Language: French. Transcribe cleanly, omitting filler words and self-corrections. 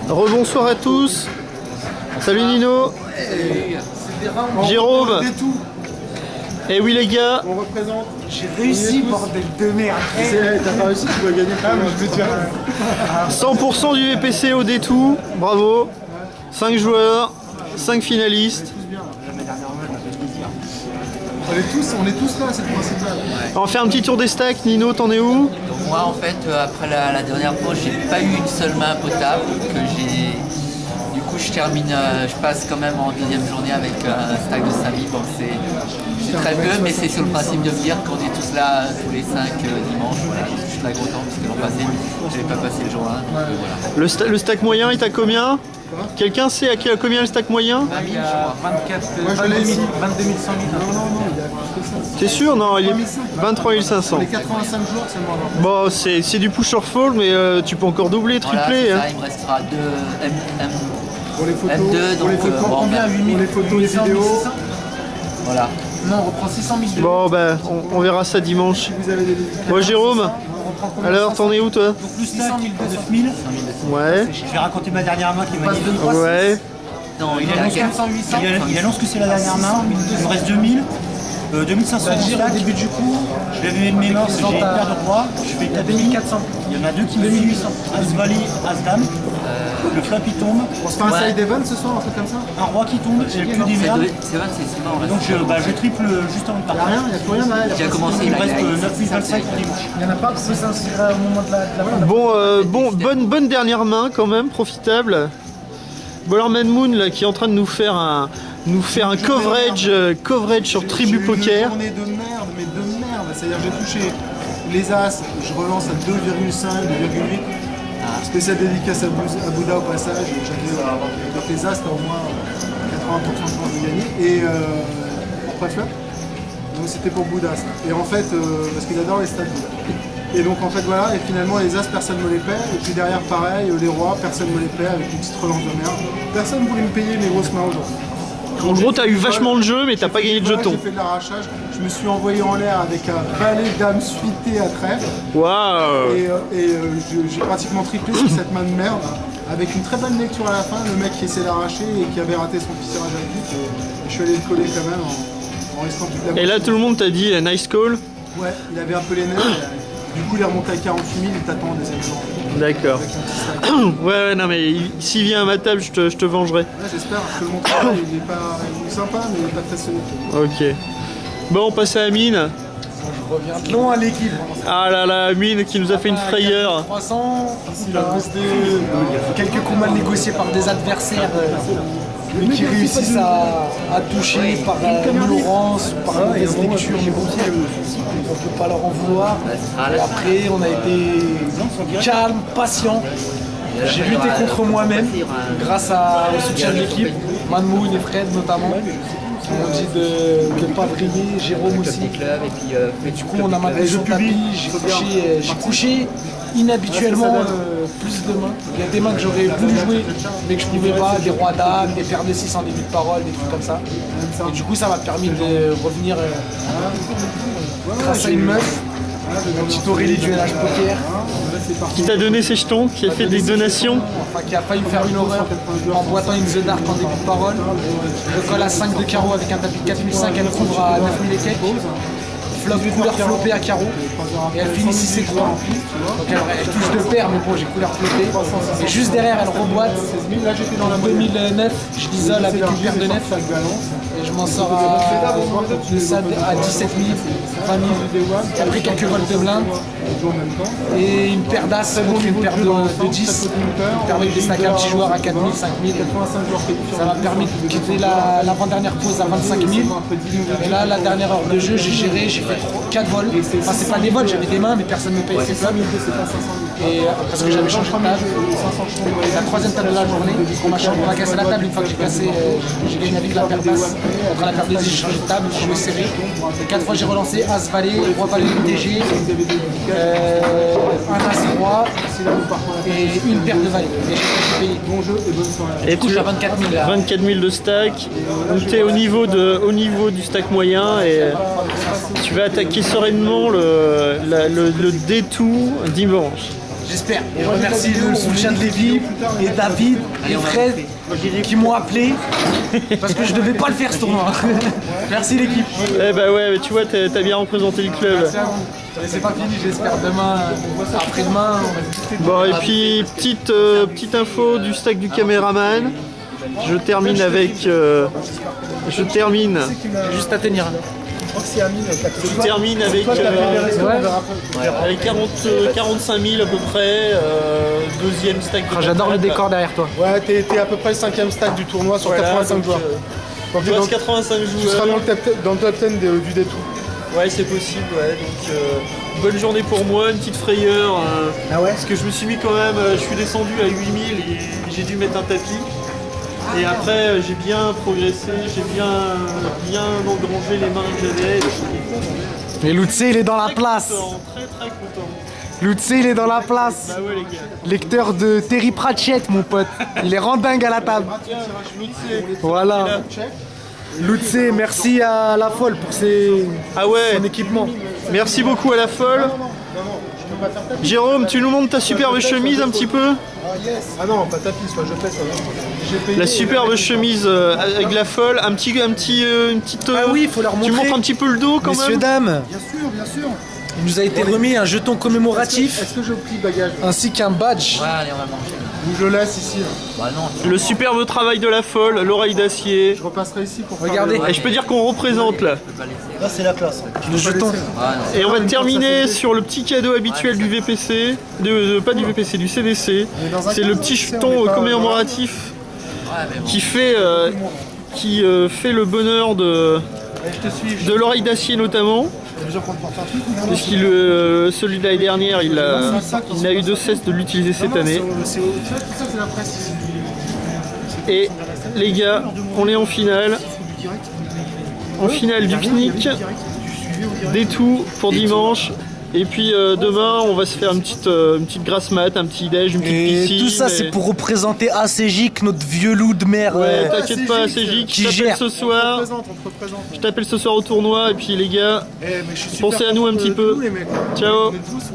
Rebonsoir à tous. Salut Nino. Jérôme. Et oui les gars. On représente. J'ai réussi, bordel de merde. T'as pas réussi, tu dois gagner. Ah, mais je vais te faire. 100% du VPC au détou. Bravo. 5 joueurs, 5 finalistes. On est tous là, c'est le principal. On va faire un petit tour des stacks. Nino, t'en es où? Donc moi en fait après la dernière pause j'ai pas eu une seule main potable, du coup je termine, je passe quand même en deuxième journée avec un stack de 5000. Bon c'est très peu, mais c'est sur le principe de me dire qu'on est tous là tous les 5 dimanches. Voilà, je suis très content parce que l'an passé je n'avais pas passé le jour 1. Donc, Le stack moyen est à combien? Quelqu'un sait à combien le stack moyen? Il y a 24, Moi, je l'ai ici. 22 100 000. Non, il y a plus que ça. T'es sûr? Non, il est 23 500. Les 85 jours, c'est le moins. Bon, c'est du push or fall, mais tu peux encore doubler, voilà, tripler. c'est Hein. ça, il me restera 2 Pour les photos, M2, pour les donc, photos, bon, combien? 8000 pour les photos et vidéos. voilà. Non, on reprend 600 000 de Bon, ben, on verra ça dimanche. Vous avez des Moi, Jérôme, alors, t'en es où, toi? Donc plus 600 000 de 9 000. Ouais, Je vais raconter ma dernière main qui est magnifique. ouais. Non, Il est à annonce 400. 400, 800. Il annonce que c'est la dernière main. Il me reste 2000. 2500 en Dire au stack. début du coup, Je vais mes mains, j'ai une paire de rois. Je fais il y a 4000. 2400. Il y en a deux qui me 2800. As-Valet, As-Dame. Le flop il tombe. On se fait un Ouais. side event ce soir, un truc comme ça? Un roi qui tombe. J'ai plus des merdes. C'est vrai, c'est marrant là. Donc je triple juste avant de Y'a partir. rien, y'a plus rien là. J'ai commencé Il me là. reste 9025 pour dimanche. Il n'y en a pas, parce que ça sera au moment de la fin. Bonne dernière main quand même, profitable. Bon alors Moon là qui est en train de nous faire un coverage sur Tribu J'ai Poker. eu une journée de merde, mais de merde. C'est-à-dire j'ai touché les As, je relance à 2,5, 2,8. Spécial dédicace à Bouddha au passage. Donc les As, t'as au moins 80% de chance de gagner. Et en pré-flop, donc c'était pour Bouddha ça. Et en fait, parce qu'il adore les stats Bouddha. Et donc en fait voilà, et finalement les As, personne ne me les paie. Et puis derrière pareil, les Rois, personne ne me les paie avec une petite relance de merde. Personne ne voulait me payer mes grosses mains aujourd'hui. En gros t'as eu vachement de jeu mais t'as pas gagné de jetons. J'ai fait de l'arrachage, je me suis envoyé en l'air avec un valet dame suité à trèfle. Waouh. J'ai pratiquement triplé sur cette main de merde, avec une très bonne lecture à la fin, le mec qui essaie d'arracher et qui avait raté son petit tirage à vite, et je suis allé le coller quand même en restant toute la Et là tout le monde t'a dit nice call. Ouais, il avait un peu les nerfs, du coup il est remonté à 48 000, il t'attend en deuxième jour. D'accord. Ouais non mais s'il vient à ma table je te vengerai. Ouais, j'espère, parce que le montage il est pas il est sympa, mais il est pas très solide. Ok. Bon on passe à Amine. Je reviens de loin à l'équipe. Ah là là Amine qui nous a fait une frayeur. 300, il a resté quelques coups mal négociés par des adversaires, mais qui réussissent à toucher par ignorance, par mauvaise lecture. On ne peut pas leur en vouloir. Et après, on a été calme, patient. J'ai lutté contre moi-même grâce au soutien de l'équipe, Manmoun et Fred notamment, qui m'ont dit de ne pas briller, Jérôme aussi. Et du coup, on a maintenu son tapis, j'ai couché inhabituellement plus de mains. Il y a des mains que j'aurais voulu jouer, mais que je ne pouvais pas, des rois dames, des paires de 6 en début de parole, des trucs comme ça. Et du coup, ça m'a permis de revenir grâce à une meuf, un petit Aurélie du LH Poker. Qui t'a donné ses jetons, qui a fait des donations. Enfin, qui a failli me faire une horreur en boitant In the Dark en début de parole. Je colle à 5 de carreau avec un tapis de 4005, elle couvre à 9000 et quelques. Flop couleur flopée à carreau. Et elle finit 6 et 3. Donc elle touche deux paires, mais bon, j'ai couleur flopée. Et juste derrière, elle reboite. En 2009, je l'isole avec une paire de 9. Et je m'en sors à 17 000, 20 000. Après quelques volts de blinde. Et une paire d'as contre une paire de 10. Qui permet de stacker un petit joueur à 4 000, 5 000. Ça m'a permis de quitter l'avant-dernière pause à 25 000. Et là, la dernière heure de jeu, j'ai géré, j'ai fait 4 vols. Enfin, c'est pas des vols, j'avais des mains, mais personne ne me payait ses flops. Et parce que j'avais changé de table. La troisième table de la journée, on m'a cassé la table une fois que j'ai gagné avec la paire d'as. Contre la paire de 10, j'ai changé de table, j'ai joué serré. Et 4 fois j'ai relancé As Valet, Roi Valet DG, un As Roi et une paire de Valet. Et j'ai payé. Bon jeu et bonne soirée. Et Du coup, j'ai 24 000 là. 24 000 de stack. Donc tu es au niveau du stack moyen et tu vas attaquer sereinement le détour dimanche. J'espère. Et je remercie le soutien de Lévi et David et Fred qui m'ont appelé parce que je devais pas le faire ce tournoi. Merci l'équipe. Eh bah ouais, mais tu vois, t'as bien représenté le club. Merci à vous. Et c'est pas fini, j'espère demain, après-demain. Bon, et puis petite info du stack du caméraman. Je termine avec. Juste à tenir. Je termine avec, avec 45 000 à peu près, deuxième stack de J'adore le contact. décor derrière toi. Ouais, t'es à peu près le 5e stack du tournoi sur Voilà, 85 donc, joueurs. Il Donc, reste 85 tu seras joueurs. dans le top 10 du détour. Ouais, c'est possible, ouais. Donc, bonne journée pour moi, une petite frayeur. Ah ouais. Parce que je me suis mis quand même, je suis descendu à 8000 et j'ai dû mettre un tapis. Et après, j'ai bien progressé, j'ai bien engrangé les mains que j'avais. Et Lutze, il est dans la place. Très content. Lutze, il est dans la place. Bah ouais, les gars. Lecteur de Terry Pratchett, mon pote. Il est rendingue à la table. Voilà. Lutze, merci à la folle pour Ah ouais, son équipement. merci beaucoup à la folle. Jérôme, tu nous montres ta superbe chemise un petit peu? Ah non, pas tapis, soit je fais ça. J'ai payé. La superbe chemise avec la folle, une petite. Ah oui, il faut leur Tu montrer. montres un petit peu le dos quand Messieurs, même. dames, Bien sûr, bien sûr. il nous a été remis un jeton commémoratif Est-ce que je plie bagage ainsi qu'un badge. Ouais, allez, on va manger. ou je laisse ici? Bah non, Le superbe travail de la folle, l'oreille d'acier. Je repasserai ici pour Regardez. Et je peux dire qu'on représente là. je peux pas laisser. Là, c'est la classe. Le jeton. Ah non. Et on va terminer sur le petit cadeau habituel du VPC, pas du VPC, du CDC. C'est le petit jeton commémoratif Ouais, mais bon. qui fait le bonheur de l'oreille d'acier notamment. Puisqu'il celui de l'année dernière, il n'a eu de cesse de l'utiliser cette année. Ça, c'est la presse ici. Et les gars, on est en finale. En finale du pique-nique. Des tout pour dimanche. Et puis demain, on va se faire une petite grasse mat, un petit déj, une petite Et piscine. tout ça, et- c'est pour représenter ACJIC, notre vieux loup de mer. Ouais, t'inquiète pas, c'est J qui je t'appelle gère. ce soir. On te représente. Je t'appelle ce soir au tournoi. Et puis les gars, Eh, mais je suis super pensez à nous un content petit de peu. nous, les mecs. Ciao. On est tous-